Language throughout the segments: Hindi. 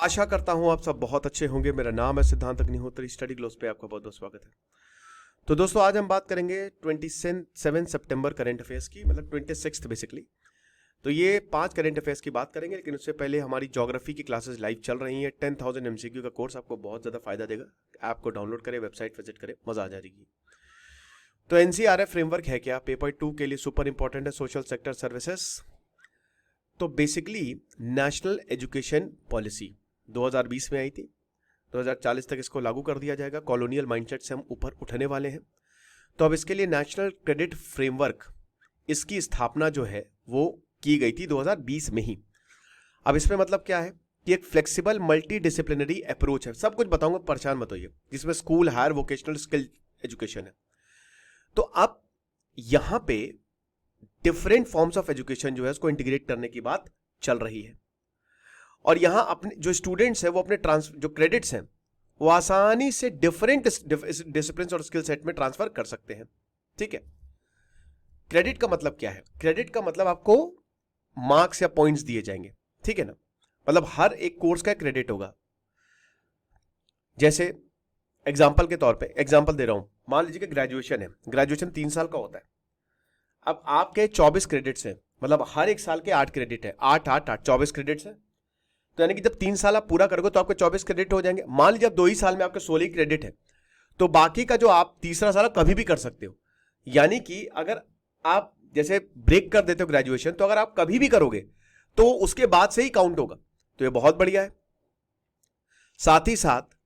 आशा करता हूं आप सब बहुत अच्छे होंगे। मेरा नाम है सिद्धांत अग्निहोत्री। स्टडी ग्लोस पे आपका बहुत बहुत स्वागत है। तो दोस्तों, आज हम बात करेंगे 27 सितंबर करंट अफेयर्स की, मतलब 26 बेसिकली। तो ये 5 करंट अफेयर्स की बात करेंगे, लेकिन उससे पहले हमारी ज्योग्राफी की क्लासेस लाइव चल रही हैं। 10,000 एमसीक्यू का कोर्स आपको बहुत ज़्यादा फायदा देगा। ऐप को डाउनलोड करें, वेबसाइट विजिट करें, मजा आ जाएगी। तो एनसीआरएफ फ्रेमवर्क है क्या? पेपर 2 के लिए सुपर इंपॉर्टेंट है। सोशल सेक्टर सर्विसेज, तो बेसिकली नेशनल एजुकेशन पॉलिसी 2020 में आई थी। 2040 तक इसको लागू कर दिया जाएगा। कॉलोनियल माइंडसेट से हम ऊपर उठने वाले हैं। तो अब इसके लिए नेशनल क्रेडिट फ्रेमवर्क, इसकी स्थापना जो है वो की गई थी 2020 में ही। अब इसमें मतलब क्या है कि एक फ्लेक्सिबल मल्टी डिसिप्लिनरी अप्रोच है। सब कुछ बताऊंगा, परेशान मत होइए, जिसमें school, higher, vocational, skill education है। तो अब यहां पे डिफरेंट फॉर्म्स ऑफ एजुकेशन जो है उसको इंटीग्रेट करने की बात चल रही है। और यहां अपने जो स्टूडेंट्स हैं वो अपने जो क्रेडिट्स हैं वो आसानी से डिफरेंट डिसिप्लिन और स्किल सेट में ट्रांसफर कर सकते हैं। ठीक है। क्रेडिट का मतलब क्या है? क्रेडिट का मतलब आपको मार्क्स या पॉइंट्स दिए जाएंगे। ठीक है ना? मतलब हर एक कोर्स का क्रेडिट होगा। जैसे एग्जाम्पल के तौर पे एग्जाम्पल दे रहा हूं, मान लीजिए कि ग्रेजुएशन है। ग्रेजुएशन 3 साल का होता है। अब आपके 24 क्रेडिट्स हैं, मतलब हर एक साल के 8 क्रेडिट है। 8 8 8 24 क्रेडिट्स है। तो यानी कि जब 3 साल आप पूरा करोगे तो आपके 24 क्रेडिट हो जाएंगे। मान लीजिए अब 2 ही साल में आपके 16 क्रेडिट है, तो बाकी का जो आप तीसरा साल कभी भी कर सकते हो। यानी कि अगर आप जैसे ब्रेक कर देते हो ग्रेजुएशन, तो अगर आप कभी भी करोगे तो उसके बाद से ही काउंट होगा। तो ये बहुत बढ़िया है। साथ ही साथ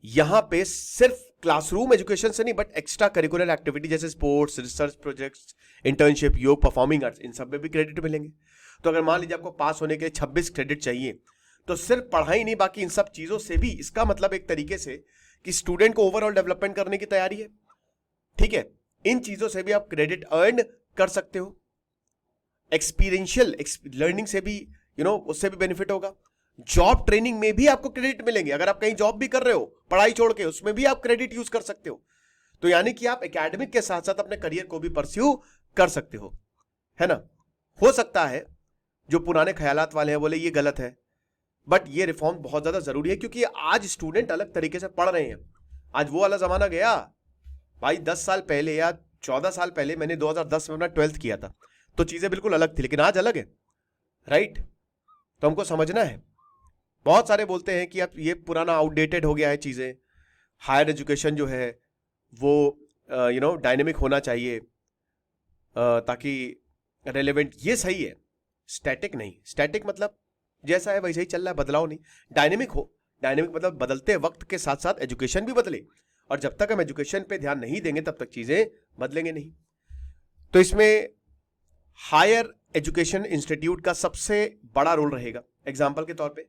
यहां पे सिर्फ क्लासरूम एजुकेशन से नहीं, बट एक्स्ट्रा करिकुलर एक्टिविटी जैसे स्पोर्ट्स, रिसर्च प्रोजेक्ट्स, इंटर्नशिप, योग, परफॉर्मिंग आर्ट्स, इन सब में भी क्रेडिट मिलेंगे। तो अगर मान लीजिए आपको पास होने के लिए 26 क्रेडिट चाहिए, तो सिर्फ पढ़ाई नहीं, बाकी इन सब चीजों से भी, इसका मतलब एक तरीके से कि स्टूडेंट को ओवरऑल डेवलपमेंट करने की तैयारी है। ठीक है। इन चीजों से भी आप क्रेडिट अर्न कर सकते हो। एक्सपीरियंशियल लर्निंग से भी उससे भी बेनिफिट होगा। जॉब ट्रेनिंग में भी आपको क्रेडिट मिलेंगे। अगर आप कहीं जॉब भी कर रहे हो पढ़ाई छोड़ के, उसमें भी आप क्रेडिट यूज कर सकते हो। तो यानी कि आप एकेडमिक के साथ साथ अपने करियर को भी परस्यू कर सकते हो, है ना? हो सकता है जो पुराने ख्यालात वाले हैं बोले ये गलत है, बट ये रिफॉर्म बहुत ज्यादा जरूरी है, क्योंकि आज स्टूडेंट अलग तरीके से पढ़ रहे हैं। आज वो वाला जमाना गया भाई। 10 साल पहले या 14 साल पहले मैंने 2010 में अपना 12th किया था, तो चीजें बिल्कुल अलग थी, लेकिन आज अलग है। राइट? तो हमको समझना है। बहुत सारे बोलते हैं कि अब ये पुराना आउटडेटेड हो गया है चीजें। हायर एजुकेशन जो है वो डायनेमिक होना चाहिए, ताकि रेलेवेंट। ये सही है, स्टैटिक नहीं। स्टैटिक मतलब जैसा है वैसे ही चल रहा है, बदलाव नहीं। डायनेमिक हो। डायनेमिक मतलब बदलते वक्त के साथ साथ एजुकेशन भी बदले, और जब तक हम एजुकेशन पे ध्यान नहीं देंगे तब तक चीजें बदलेंगे नहीं। तो इसमें हायर एजुकेशन इंस्टीट्यूट का सबसे बड़ा रोल रहेगा। एग्जाम्पल के तौर पे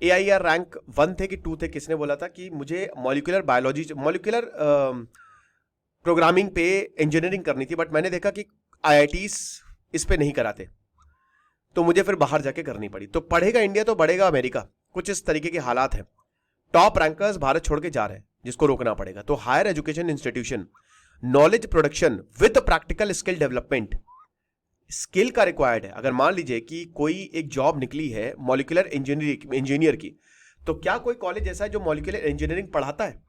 AIR रैंक 1 थे कि 2 थे, किसने बोला था कि मुझे मॉलिक्यूलर बायोलॉजी, मॉलिक्यूलर प्रोग्रामिंग पे इंजीनियरिंग करनी थी, बट मैंने देखा कि IITs इस पे नहीं कराते, तो मुझे फिर बाहर जाके करनी पड़ी। तो पढ़ेगा इंडिया तो बढ़ेगा अमेरिका, कुछ इस तरीके के हालात हैं। टॉप रैंकर्स भारत छोड़ के जा रहे हैं, जिसको रोकना पड़ेगा। तो higher education institution, knowledge production with practical skill development, skill का रिक्वायर्ड है। अगर मान लीजिए कि कोई एक जॉब निकली है मॉलिक्यूलर इंजीनियर की, तो क्या कोई कॉलेज ऐसा है जो मॉलिक्यूलर इंजीनियरिंग पढ़ाता है?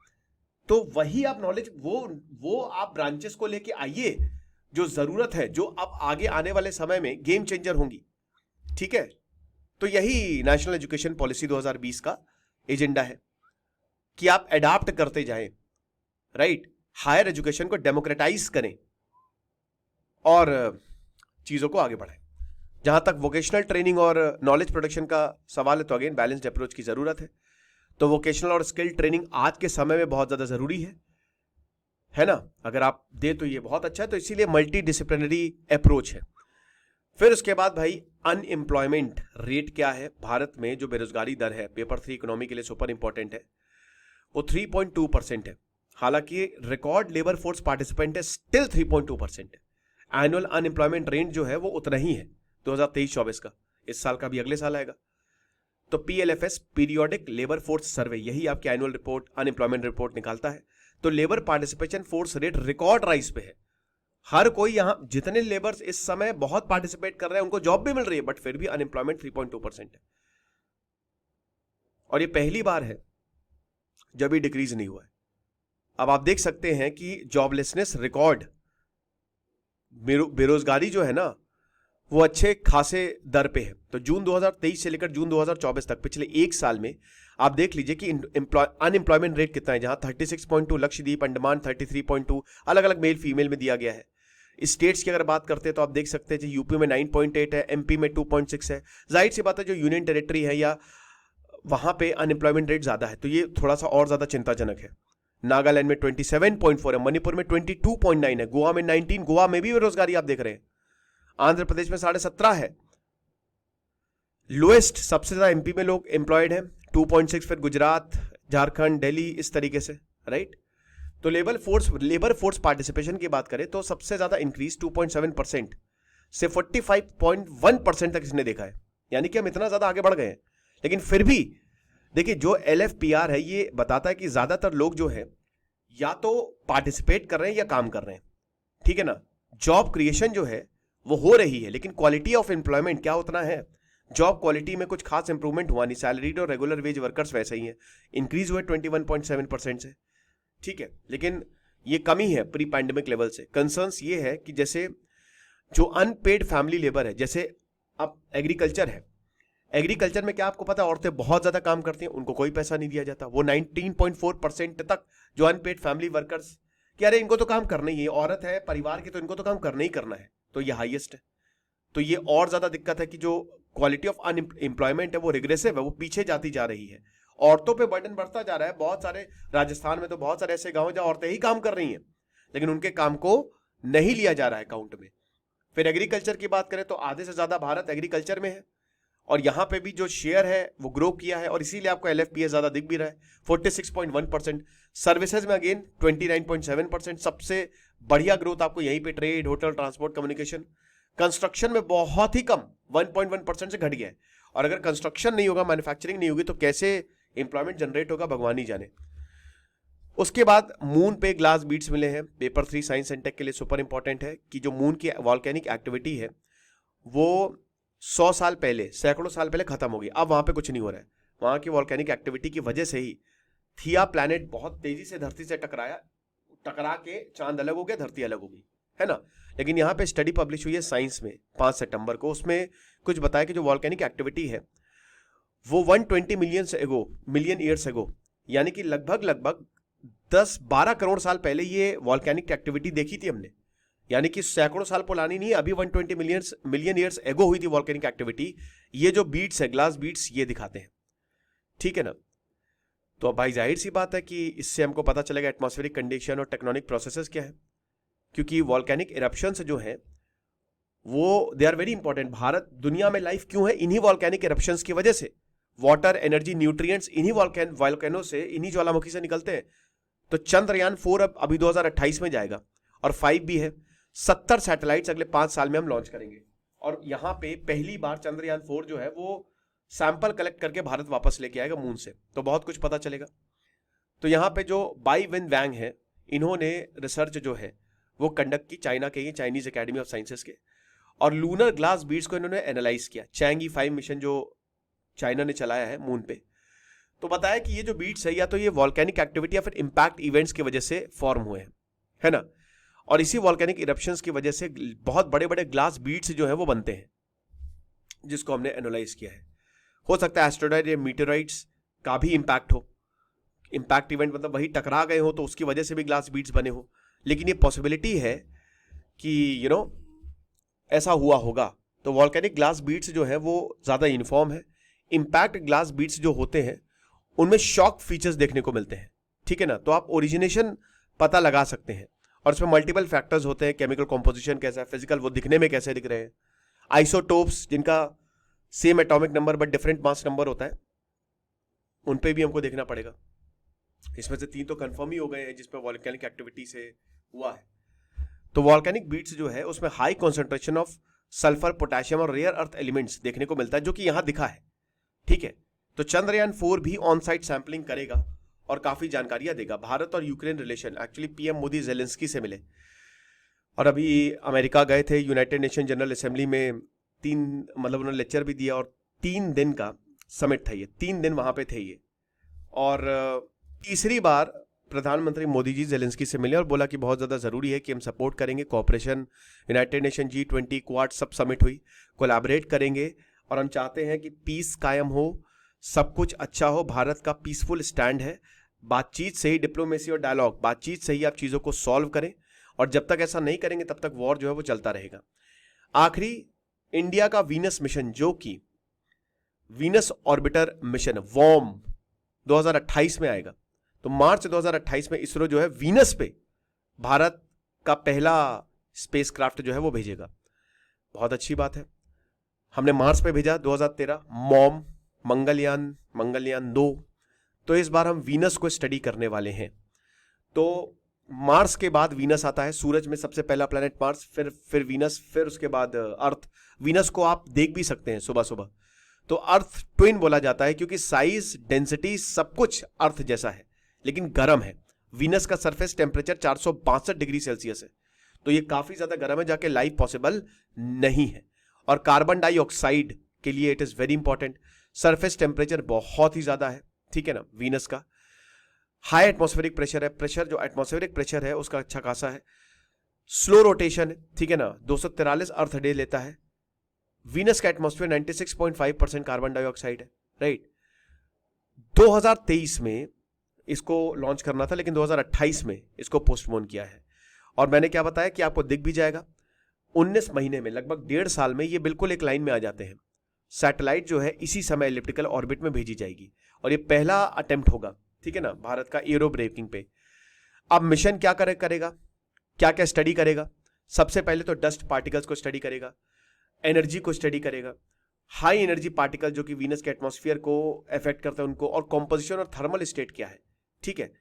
तो वही आप नॉलेज, वो आप ब्रांचेस को लेके आइए जो जरूरत है, जो अब आगे आने वाले समय में गेम चेंजर होंगी। ठीक है। तो यही नेशनल एजुकेशन पॉलिसी 2020 का एजेंडा है कि आप एडाप्ट करते जाएं। राइट? हायर एजुकेशन को डेमोक्रेटाइज करें और चीजों को आगे बढ़ाएं। जहां तक वोकेशनल ट्रेनिंग और नॉलेज प्रोडक्शन का सवाल है, तो अगेन बैलेंस्ड अप्रोच की जरूरत है। तो वोकेशनल और स्किल ट्रेनिंग आज के समय में बहुत ज्यादा जरूरी है ना? अगर आप दे तो ये बहुत अच्छा है। तो इसीलिए मल्टी डिसिप्लिनरी अप्रोच है। फिर उसके बाद भाई अनएम्प्लॉयमेंट रेट क्या है भारत में? जो बेरोजगारी दर है, पेपर 3 इकोनॉमी के लिए सुपर इंपॉर्टेंट है, वो 3.2% है। हालांकि रिकॉर्ड लेबर फोर्स पार्टिसिपेंट है, स्टिल 3.2% है। एनुअल अनएम्प्लॉयमेंट रेट जो है वो उतना ही है 2023-24 का। इस साल का भी अगले साल आएगा। तो PLFS, periodic labour force survey, यही आपकी एनुअल रिपोर्ट, अनएम्प्लॉयमेंट रिपोर्ट निकालता है। तो labour participation force rate record rise पे है। हर कोई, यहां जितने लेबर्स इस समय बहुत पार्टिसिपेट कर रहे हैं, उनको जॉब भी मिल रही है, बट फिर भी अनएम्प्लॉयमेंट 3.2% है। और ये पहली बार है जब ये डिक्रीज नहीं हुआ है। अब आप देख सकते हैं कि जॉबलेसनेस रिकॉर्ड, बेरोजगारी जो है ना वो अच्छे खासे दर पे है। तो जून 2023 से लेकर जून 2024 तक पिछले एक साल में आप देख लीजिए कि अनएम्प्लॉयमेंट रेट कितना है, जहां 36.2 लक्षद्वीप, अंडमान 33.2, अलग अलग मेल फीमेल में दिया गया है। स्टेट्स की अगर बात करते हैं तो आप देख सकते हैं यूपी में 9.8 है, एमपी में 2.6 है। जाहिर सी बात है जो यूनियन टेरिटरी है या वहां पे अनएम्प्लॉयमेंट रेट ज्यादा है, तो ये थोड़ा सा और ज्यादा चिंताजनक है। नागालैंड में 27.4 है, मणिपुर में 22.9 है, गोवा में 19, गोवा में भी बेरोजगारी आप देख रहे हैं, आंध्र प्रदेश में 17.5 है। लोएस्ट सबसे ज्यादा एमपी में लोग एम्प्लॉयड हैं 2.6, फिर गुजरात, झारखंड, दिल्ली, इस तरीके से, राइट। तो लेबर फोर्स पार्टिसिपेशन की बात करें तो सबसे ज्यादा इंक्रीज 2.7% से 45.1% तक इसने देखा है, यानी कि हम इतना ज्यादा आगे बढ़ गए हैं। लेकिन फिर भी देखिए जो LFPR है ये बताता है कि ज्यादातर लोग जो है या तो पार्टिसिपेट कर रहे हैं या काम कर रहे हैं, ठीक है ना। जॉब क्रिएशन जो है वो हो रही है, लेकिन क्वालिटी ऑफ एम्प्लॉयमेंट क्या उतना है, जॉब क्वालिटी में कुछ खास इंप्रूवमेंट हुआ नहीं। सैलरीड और रेगुलर वेज वर्कर्स वैसे ही हैं, इंक्रीज हुए 21.7% से, ठीक है, लेकिन ये कमी है प्री पैंडेमिक लेवल से। कंसर्न्स ये है कि जैसे जो अनपेड फैमिली लेबर है, जैसे अब एग्रीकल्चर है, एग्रीकल्चर में क्या आपको पता है औरतें बहुत ज्यादा काम करती हैं, उनको कोई पैसा नहीं दिया जाता। वो 19.4% तक जो अनपेड फैमिली वर्कर्स कि अरे इनको तो काम करना ही है, औरत है परिवार की तो इनको तो काम करना ही करना है, तो ये हाईएस्ट है। तो ये और ज्यादा दिक्कत है कि जो क्वालिटी ऑफ अनएम्प्लॉयमेंट है वो रिग्रेसिव है, वो पीछे जाती जा रही है, औरतों पे बर्डन बढ़ता जा रहा है। बहुत सारे राजस्थान में तो बहुत सारे ऐसे गांव जहां औरतें ही काम कर रही हैं, लेकिन उनके काम को नहीं लिया जा रहा है काउंट में। फिर एग्रीकल्चर की बात करें तो आधे से ज्यादा भारत एग्रीकल्चर में है, और यहां पे भी जो शेयर है वो ग्रो किया है, और इसीलिए आपको LFPS ज्यादा दिख भी रहा है 46.1%। सर्विसेज में अगेन 29.7%, सबसे बढ़िया ग्रोथ आपको यहीं पे trade, hotel, transport, communication. Construction में बहुत ही कम 1.1% से घट गया है, और अगर कंस्ट्रक्शन नहीं होगा, मैन्युफैक्चरिंग नहीं होगी तो कैसे इंप्लॉयमेंट जनरेट होगा भगवान ही जाने। उसके बाद मून पे ग्लास बीड्स मिले हैं, पेपर 3 साइंस एंड टेक के लिए सुपर इंपॉर्टेंट है कि जो मून की वॉल्केनिक एक्टिविटी है वो 100 साल पहले, सैकड़ों साल पहले खत्म हो गई। अब वहां पे कुछ नहीं हो रहा है, वहां की वॉल्केनिक एक्टिविटी की वजह से ही थिया प्लैनेट बहुत तेजी से धरती से टकरा के चांद अलग हो गया, धरती अलग हो गई, है ना। लेकिन यहाँ पे स्टडी पब्लिश हुई है साइंस में 5 सितंबर को, उसमें कुछ बताया कि जो वॉल्केनिक एक्टिविटी है वो 120 मिलियन ईयर्स एगो, यानी कि लगभग 10-12 करोड़ साल पहले ये वॉल्केनिक एक्टिविटी देखी थी हमने, यानी कि सैकड़ों साल पुरानी नहीं है, अभी 120 मिलियन ईयर्स एगो हुई थी वॉल्केनिक एक्टिविटी। ये जो बीट्स है, ग्लास बीट्स, ये दिखाते हैं, ठीक है ना। तो अब भाई जाहिर सी बात है कि इससे हमको पता चलेगा एटमॉस्फेरिक कंडीशन और टेक्टोनिक प्रोसेसेस क्या है, क्योंकि वॉल्केनिक इरप्शंस जो है वो they are very important. Bharat दुनिया में लाइफ क्यों है, इन्हीं वॉल्केनिक इरप्शंस की वजह से। वाटर, एनर्जी, न्यूट्रिएंट्स इन्हीं वॉल्केनो से, इन्हीं ज्वालामुखी से निकलते हैं। तो चंद्रयान 4 अब अभी 2028 में जाएगा, और 5 भी है। 70 सैटेलाइट्स अगले 5 साल में हम लॉन्च करेंगे, और यहां पे पहली बार चंद्रयान 4 जो है वो सैंपल कलेक्ट करके भारत वापस लेके आएगा मून से, तो बहुत कुछ पता चलेगा। तो यहाँ पे जो बाई विन वैंग है, इन्होंने रिसर्च जो है वो कंडक्ट की, चाइना के, चाइनीज एकेडमी ऑफ साइंसेस के, और लूनर ग्लास बीड्स को इन्होंने एनालाइज किया। चैंगी 5 मिशन जो चाइना ने चलाया है मून पे, तो बताया कि ये जो बीड्स है या तो ये वॉल्केनिक एक्टिविटी या फिर इंपैक्ट इवेंट्स की वजह से फॉर्म हुए हैं, है ना। और इसी वॉल्केनिक इरप्शंस की वजह से बहुत बड़े बड़े ग्लास बीड्स जो है वो बनते हैं, जिसको हमने एनालाइज किया है। हो सकता है एस्ट्रोनॉइड या मीटेराइट्स का भी इंपैक्ट हो, इंपैक्ट इवेंट मतलब वही टकरा गए हो तो उसकी वजह से भी ग्लास बीड्स बने हो, लेकिन ये पॉसिबिलिटी है कि ऐसा हुआ होगा। तो वॉल्केनिक ग्लास बीड्स जो है वो ज्यादा यूनिफॉर्म है। इंपैक्ट ग्लास बीड्स जो होते हैं उनमें शॉक फीचर्स देखने को मिलते हैं, ठीक है ना। तो आप ओरिजिनेशन पता लगा सकते हैं, और इसमें मल्टीपल फैक्टर्स होते हैं, केमिकल कॉम्पोजिशन कैसा है, फिजिकल वो दिखने में कैसे दिख रहे हैं, आइसोटोप्स जिनका same atomic number but different mass number होता है, उन पे भी हमको देखना पड़ेगा। इसमें से 3 तो कंफर्म ही हो गए हैं जिसमें वॉल्केनिक एक्टिविटी से हुआ है। तो वॉल्केनिक बीट्स जो है उसमें high concentration of sulphur, potassium और रेयर अर्थ एलिमेंट्स देखने को मिलता है, जो कि यहां दिखा है, ठीक है। तो चंद्रयान 4 भी ऑन साइट सैंपलिंग करेगा और काफी जानकारियां देगा। भारत और Ukraine relation, actually PM Modi Zelensky से मिले, और अभी अमेरिका गए थे यूनाइटेड नेशन जनरल असेंबली में, उन्होंने लेक्चर भी दिया, और 3 दिन का समिट था ये, 3 दिन वहां पे थे ये। और तीसरी बार प्रधानमंत्री मोदी जी जेलेंस्की से मिले और बोला कि बहुत ज़्यादा ज़रूरी है कि हम सपोर्ट करेंगे cooperation, United nation, G20, quad, सब समिट हुई, कोलैबोरेट करेंगे और हम चाहते हैं कि पीस कायम हो, सब कुछ अच्छा हो। भारत का पीसफुल स्टैंड है, बातचीत से ही, डिप्लोमेसी और डायलॉग, बातचीत से ही आप चीज़ों को सॉल्व करें, और जब तक ऐसा नहीं करेंगे तब तक वॉर जो है वो चलता रहेगा। आखिरी, इंडिया का वीनस मिशन, जो कि वीनस ऑर्बिटर मिशन वॉर्म 2028 में आएगा, तो मार्च 2028 में इसरो जो है वीनस पे भारत का पहला स्पेसक्राफ्ट जो है वो भेजेगा। बहुत अच्छी बात है। हमने मार्स पे भेजा 2013 मॉम, मंगलयान 2, तो इस बार हम वीनस को स्टडी करने वाले हैं। तो मार्स के बाद वीनस आता है, सूरज में सबसे पहला प्लैनेट मार्स, फिर वीनस, फिर उसके बाद अर्थ। वीनस को आप देख भी सकते हैं सुबह सुबह, तो अर्थ ट्विन बोला जाता है क्योंकि साइज, डेंसिटी, सब कुछ अर्थ जैसा है, लेकिन गर्म है। वीनस का सरफेस टेम्परेचर 462 डिग्री सेल्सियस है, तो ये काफी ज्यादा गर्म है, जाके लाइफ पॉसिबल नहीं है। और कार्बन डाइऑक्साइड के लिए it is very important, surface temperature बहुत ही ज्यादा है, ठीक है ना, वीनस का। हाई एटमॉस्फेरिक प्रेशर है, प्रेशर जो एटमॉस्फेरिक प्रेशर है उसका अच्छा खासा है। स्लो रोटेशन है, ठीक है ना, 243 अर्थ डे लेता है। वीनस का एटमॉस्फेयर 96.5% कार्बन डाइऑक्साइड है, राइट। 2023 में इसको लॉन्च करना था, लेकिन 2028 में इसको पोस्टपोन किया है। और मैंने क्या बताया कि आपको दिख भी जाएगा 19 महीने में, लगभग 1.5 साल में ये बिल्कुल एक लाइन में आ जाते हैं। सैटेलाइट जो है इसी समय इलिप्टिकल ऑर्बिट में भेजी जाएगी, और ये पहला अटेम्प्ट होगा, ठीक है ना, भारत का एरो ब्रेकिंग पे। अब मिशन क्या करेगा, क्या क्या स्टडी करेगा? सबसे पहले तो डस्ट पार्टिकल्स को स्टडी करेगा, एनर्जी को स्टडी करेगा, हाई एनर्जी पार्टिकल जो कि वीनस के एटमॉस्फेयर को अफेक्ट करते हैं उनको, और कॉम्पोजिशन और थर्मल स्टेट क्या है, ठीक है।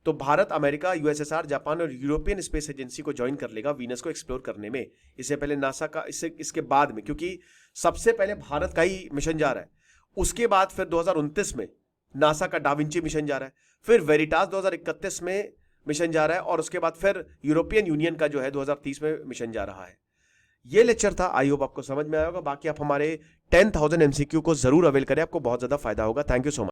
तो भारत, अमेरिका, यूएसएसआर, जापान और यूरोपियन स्पेस एजेंसी को ज्वाइन कर लेगा वीनस को एक्सप्लोर करने में। इससे पहले नासा का, इसके बाद में, क्योंकि सबसे पहले भारत का ही मिशन जा रहा है, उसके बाद फिर 2029 में नासा का डाविंची मिशन जा रहा है, फिर वेरिटास 2031 में मिशन जा रहा है, और उसके बाद फिर यूरोपियन यूनियन का जो है 2030 में मिशन जा रहा है। ये लेक्चर था, आई होप आपको समझ में आया होगा। बाकी आप हमारे 10,000 MCQ को जरूर अवेल करें, आपको बहुत ज्यादा फायदा होगा। Thank you so much.